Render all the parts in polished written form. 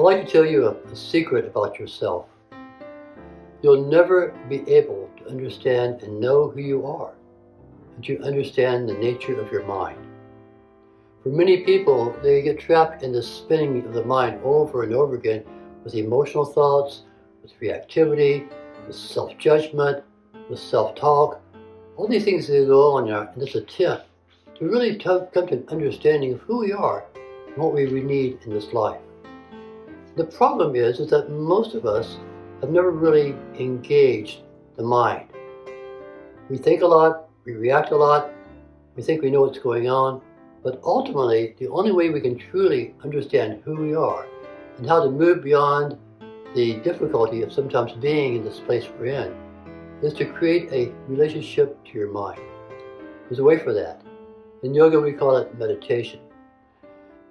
I'd like to tell you a secret about yourself. You'll never be able to understand and know who you are until you understand the nature of your mind. For many people, they get trapped in the spinning of the mind over and over again with emotional thoughts, with reactivity, with self-judgment, with self-talk. All these things that go on in this attempt to really come to an understanding of who we are and what we need in this life. The problem is that most of us have never really engaged the mind. We think a lot, we react a lot, we think we know what's going on, but ultimately the only way we can truly understand who we are and how to move beyond the difficulty of sometimes being in this place we're in is to create a relationship to your mind. There's a way for that. In yoga we call it meditation.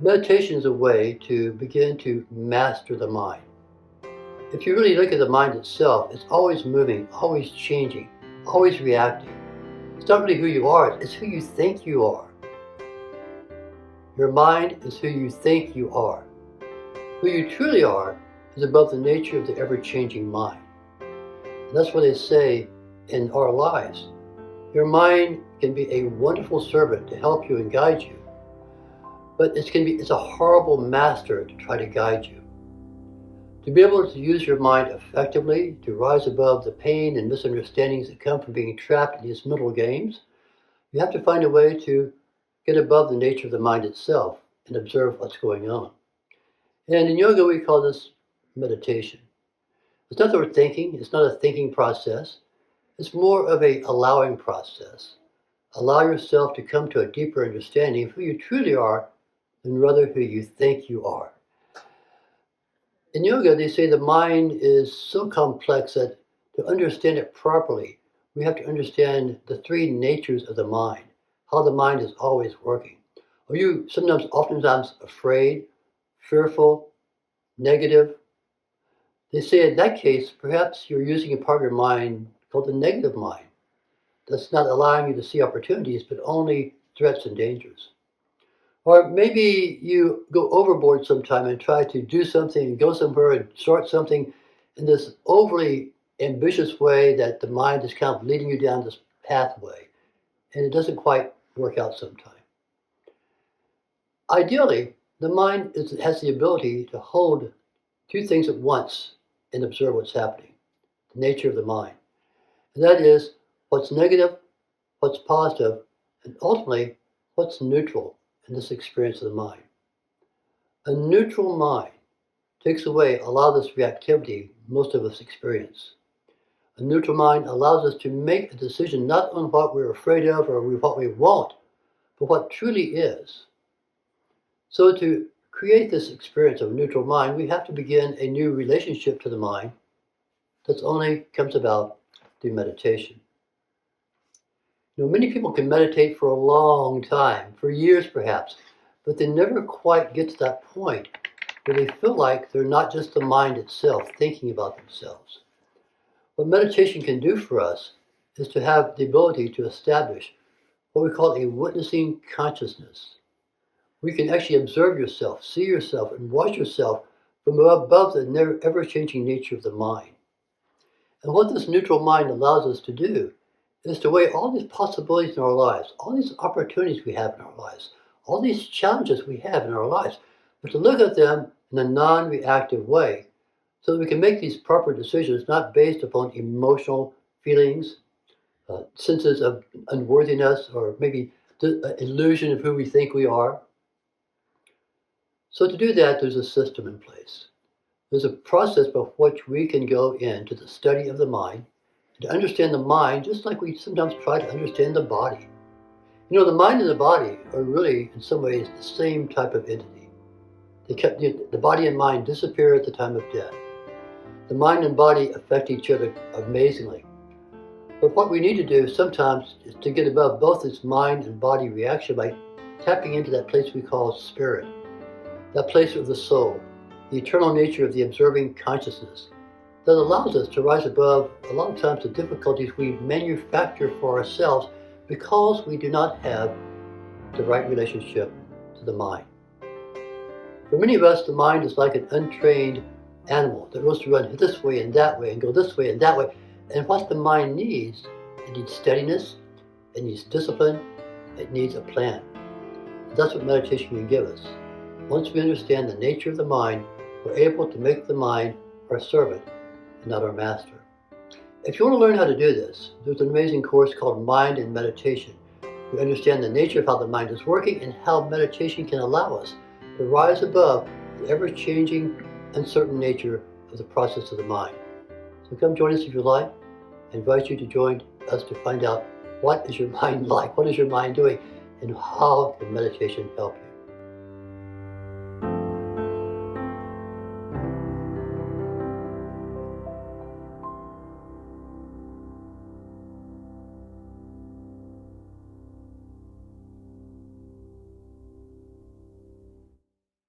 Meditation is a way to begin to master the mind. If you really look at the mind itself, it's always moving, always changing, always reacting. It's not really who you are, it's who you think you are. Your mind is who you think you are. Who you truly are is above the nature of the ever-changing mind. And that's what they say in our lives. Your mind can be a wonderful servant to help you and guide you, but it's a horrible master to try to guide you. To be able to use your mind effectively, to rise above the pain and misunderstandings that come from being trapped in these mental games, you have to find a way to get above the nature of the mind itself and observe what's going on. And in yoga we call this meditation. It's not that we're thinking, it's not a thinking process, it's more of a allowing process. Allow yourself to come to a deeper understanding of who you truly are than rather who you think you are. In yoga, they say the mind is so complex that to understand it properly, we have to understand the three natures of the mind, how the mind is always working. Are you oftentimes afraid, fearful, negative? They say in that case, perhaps you're using a part of your mind called the negative mind. That's not allowing you to see opportunities, but only threats and dangers. Or maybe you go overboard sometime and try to do something and go somewhere and start something in this overly ambitious way that the mind is kind of leading you down this pathway, and it doesn't quite work out sometime. Ideally, the mind has the ability to hold two things at once and observe what's happening, the nature of the mind. And that is what's negative, what's positive, and ultimately what's neutral in this experience of the mind. A neutral mind takes away a lot of this reactivity most of us experience. A neutral mind allows us to make a decision not on what we're afraid of or what we want, but what truly is. So to create this experience of a neutral mind, we have to begin a new relationship to the mind that only comes about through meditation. Many people can meditate for a long time, for years perhaps, but they never quite get to that point where they feel like they're not just the mind itself thinking about themselves. What meditation can do for us is to have the ability to establish what we call a witnessing consciousness. We can actually observe yourself, see yourself, and watch yourself from above the ever-changing nature of the mind. And what this neutral mind allows us to do is to weigh all these possibilities in our lives, all these opportunities we have in our lives, all these challenges we have in our lives, but to look at them in a non-reactive way so that we can make these proper decisions not based upon emotional feelings, senses of unworthiness, or maybe the illusion of who we think we are. So to do that, there's a system in place. There's a process by which we can go into the study of the mind, to understand the mind just like we sometimes try to understand the body. The mind and the body are really, in some ways, the same type of entity. The body and mind disappear at the time of death. The mind and body affect each other amazingly. But what we need to do sometimes is to get above both this mind and body reaction by tapping into that place we call spirit, that place of the soul, the eternal nature of the observing consciousness, that allows us to rise above a lot of times the difficulties we manufacture for ourselves because we do not have the right relationship to the mind. For many of us, the mind is like an untrained animal that wants to run this way and that way and go this way and that way. And what the mind needs, it needs steadiness, it needs discipline, it needs a plan. And that's what meditation can give us. Once we understand the nature of the mind, we're able to make the mind our servant and not our master. If you want to learn how to do this, there's an amazing course called Mind and Meditation. We understand the nature of how the mind is working and how meditation can allow us to rise above the ever-changing, uncertain nature of the process of the mind. So come join us if you like. I invite you to join us to find out what is your mind like, what is your mind doing, and how can meditation help you.